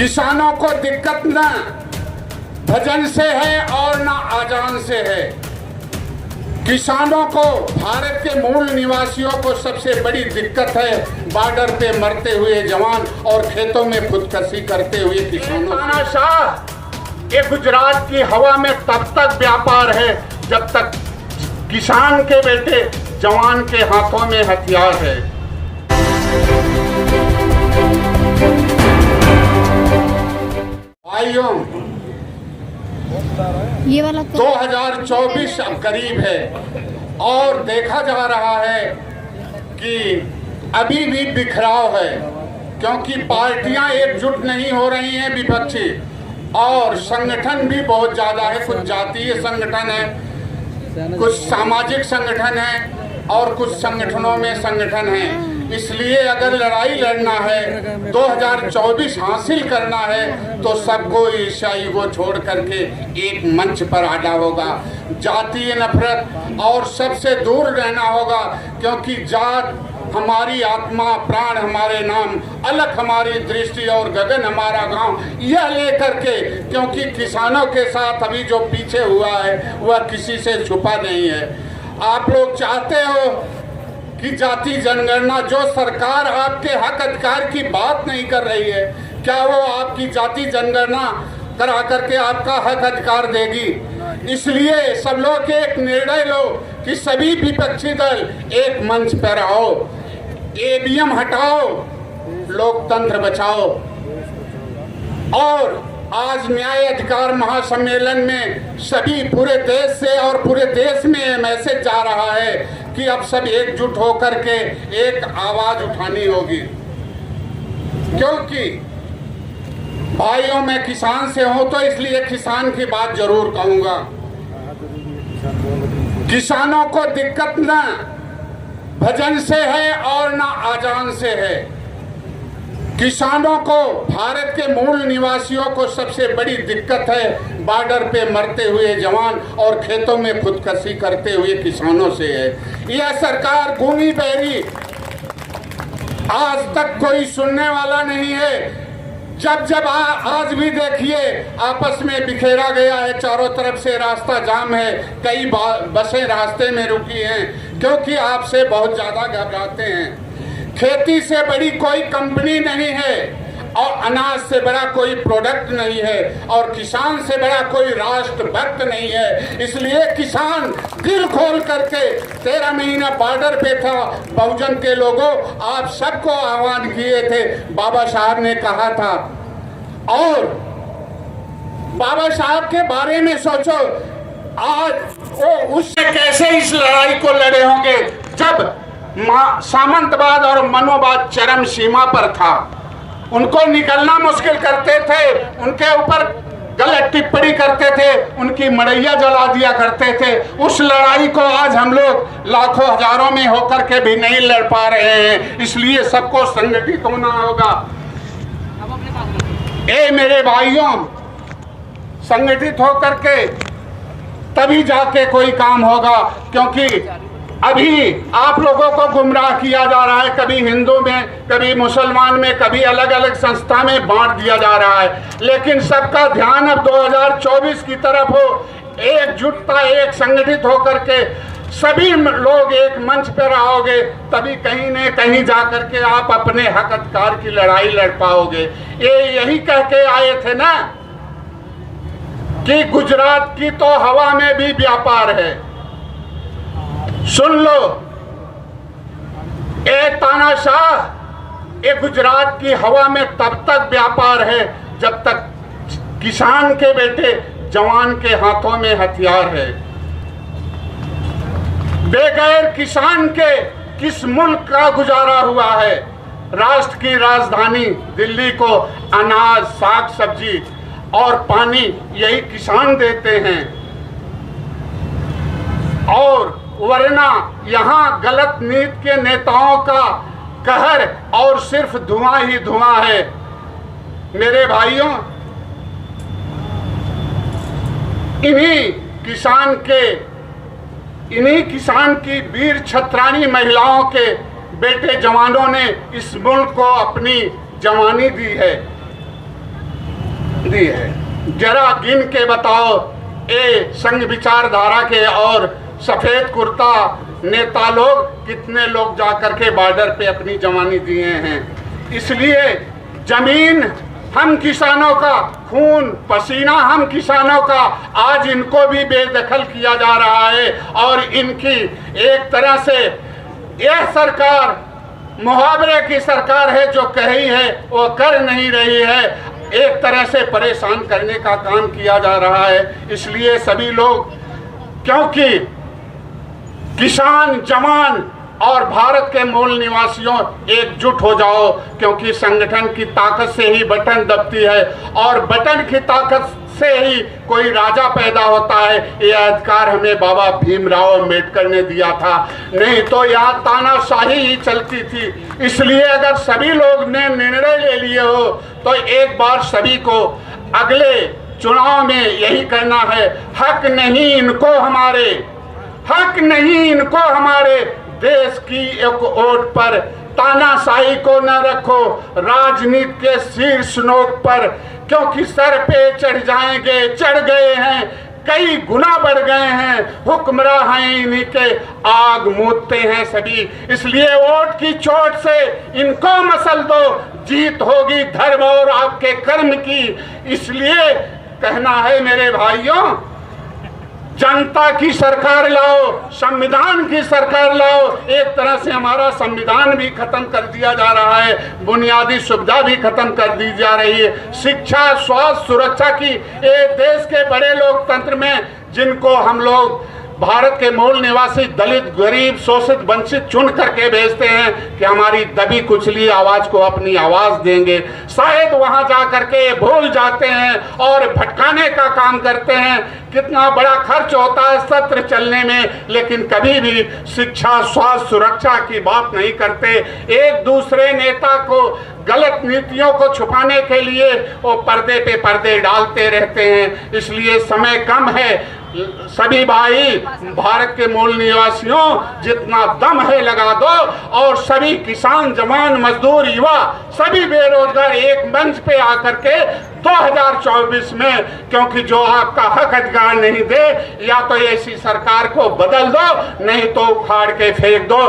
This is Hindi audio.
किसानों को दिक्कत न भजन से है और न आजान से है। किसानों को, भारत के मूल निवासियों को सबसे बड़ी दिक्कत है बॉर्डर पे मरते हुए जवान और खेतों में खुदकुशी करते हुए किसानों। तानाशाह ये गुजरात की हवा में तब तक व्यापार है जब तक किसान के बेटे जवान के हाथों में हथियार है। भाइयों, ये वाला 2024 अब करीब है और देखा जा रहा है कि अभी भी बिखराव है, क्योंकि पार्टियां एकजुट नहीं हो रही हैं विपक्षी, और संगठन भी बहुत ज़्यादा है। कुछ जातीय संगठन है, कुछ सामाजिक संगठन है और कुछ संगठनों में संगठन है। इसलिए अगर लड़ाई लड़ना है, 2024 हासिल करना है, तो सबको ईर्ष्याई को छोड़ करके एक मंच पर आना होगा। जातीय नफरत और सबसे दूर रहना होगा, क्योंकि जात हमारी आत्मा, प्राण हमारे नाम, अलख हमारी दृष्टि और गगन हमारा गांव, यह लेकर के, क्योंकि किसानों के साथ अभी जो पीछे हुआ है वह किसी से छुपा नहीं है। आप लोग चाहते हो कि जाति जनगणना, जो सरकार आपके हक अधिकार की बात नहीं कर रही है, क्या वो आपकी जाति जनगणना करा करके आपका हक अधिकार देगी? इसलिए सब लोग एक निर्णय लो कि सभी विपक्षी दल एक मंच पर आओ, ईवीएम हटाओ, लोकतंत्र बचाओ। और आज न्याय अधिकार महासम्मेलन में सभी पूरे देश से और पूरे देश में मैसेज जा रहा है कि अब सब एकजुट होकर के एक आवाज उठानी होगी। क्योंकि भाइयों, मैं किसान से हूं तो इसलिए किसान की बात जरूर कहूंगा। किसानों को दिक्कत न भजन से है और न आजान से है। किसानों को, भारत के मूल निवासियों को सबसे बड़ी दिक्कत है बॉर्डर पे मरते हुए जवान और खेतों में खुदकुशी करते हुए किसानों से है। यह सरकार गूंगी बहरी, आज तक कोई सुनने वाला नहीं है। जब आज भी देखिए आपस में बिखेरा गया है, चारों तरफ से रास्ता जाम है, कई बसें रास्ते में रुकी हैं, क्योंकि आपसे बहुत ज़्यादा घबराते हैं। खेती से बड़ी कोई कंपनी नहीं है और अनाज से बड़ा कोई प्रोडक्ट नहीं है और किसान से बड़ा कोई राष्ट्रभक्त नहीं है। इसलिए किसान दिल खोल करके 13 महीना बॉर्डर पे था। बहुजन के लोगों, आप सबको आह्वान किए थे, बाबा साहब ने कहा था, और बाबा साहब के बारे में सोचो, आज वो उससे कैसे इस लड़ाई को लड़े होंगे जब सामंतवाद और मनोवाद चरम सीमा पर था। उनको निकलना मुश्किल करते थे, उनके ऊपर गलत टिप्पणी करते थे, उनकी मड़ैया जला दिया करते थे। उस लड़ाई को आज हम लोग लाखों हजारों में होकर के भी नहीं लड़ पा रहे हैं। इसलिए सबको संगठित होना होगा। ए मेरे भाइयों, संगठित होकर के तभी जाके कोई काम होगा, क्योंकि अभी आप लोगों को गुमराह किया जा रहा है, कभी हिंदू में, कभी मुसलमान में, कभी अलग अलग संस्था में बांट दिया जा रहा है। लेकिन सबका ध्यान अब 2024 की तरफ हो, एकजुटता, एक संगठित होकर के सभी लोग एक मंच पर आओगे, तभी कहीं न कहीं जाकर के आप अपने हक अधिकार की लड़ाई लड़ पाओगे। ये यही कह के आए थे ना कि गुजरात की तो हवा में भी व्यापार है। सुन लो, ए तानाशाह, ये गुजरात की हवा में तब तक व्यापार है जब तक किसान के बेटे जवान के हाथों में हथियार है। बेगैर किसान के किस मुल्क का गुजारा हुआ है? राष्ट्र की राजधानी दिल्ली को अनाज, साग सब्जी और पानी यही किसान देते हैं, और वरना यहाँ गलत नीति के नेताओं का कहर और सिर्फ धुआं ही धुआं है। मेरे भाइयों, इन्हीं किसान की वीर छत्रानी महिलाओं के बेटे जवानों ने इस मुल्क को अपनी जवानी दी है। दी है। जरा गिन के बताओ ये संघ विचारधारा के और सफेद कुर्ता नेता लोग कितने लोग जाकर के बॉर्डर पे अपनी जवानी दिए हैं। इसलिए जमीन हम किसानों का, खून पसीना हम किसानों का, आज इनको भी बेदखल किया जा रहा है। और इनकी एक तरह से यह सरकार मुहावरे की सरकार है, जो कही है वो कर नहीं रही है, एक तरह से परेशान करने का काम किया जा रहा है। इसलिए सभी लोग, क्योंकि किसान, जवान और भारत के मूल निवासियों एकजुट हो जाओ, क्योंकि संगठन की ताकत से ही बटन दबती है और बटन की ताकत से ही कोई राजा पैदा होता है। ये अधिकार हमें बाबा भीमराव अम्बेडकर ने दिया था, नहीं तो यहाँ तानाशाही ही चलती थी। इसलिए अगर सभी लोग ने निर्णय ले लिए हो तो एक बार सभी को अगले चुनाव में यही करना है, हक नहीं इनको हमारे, हक नहीं इनको हमारे देश की एक ओट पर। तानाशाही को न रखो राजनीति के शीर्ष नोक पर, क्योंकि सर पे चढ़ जाएंगे, चढ़ गए हैं, कई गुना बढ़ गए हैं, हुक्मरान हैं इन्हीं के, आग मूतते हैं सभी। इसलिए वोट की चोट से इनको मसल दो, जीत होगी धर्म और आपके कर्म की। इसलिए कहना है मेरे भाइयों, जनता की सरकार लाओ, संविधान की सरकार लाओ। एक तरह से हमारा संविधान भी खत्म कर दिया जा रहा है, बुनियादी सुविधा भी खत्म कर दी जा रही है। शिक्षा, स्वास्थ्य, सुरक्षा की ये देश के बड़े लोकतंत्र में, जिनको हम लोग भारत के मूल निवासी दलित, गरीब, शोषित, वंचित चुन करके भेजते हैं कि हमारी दबी कुचली आवाज को अपनी आवाज देंगे, शायद वहां जा करके भूल जाते हैं और भटकाने का काम करते हैं। कितना बड़ा खर्च होता है सत्र चलने में, लेकिन कभी भी शिक्षा, स्वास्थ्य, सुरक्षा की बात नहीं करते। एक दूसरे नेता को गलत नीतियों को छुपाने के लिए वो पर्दे पे पर्दे डालते रहते हैं। इसलिए समय कम है, सभी भाई भारत के मूल निवासियों जितना दम है लगा दो, और सभी किसान, जवान, मजदूर, युवा, सभी बेरोजगार एक मंच पे आकर के 2024 में, क्योंकि जो आपका हक अधिकार नहीं दे, या तो ऐसी सरकार को बदल दो, नहीं तो उखाड़ के फेंक दो।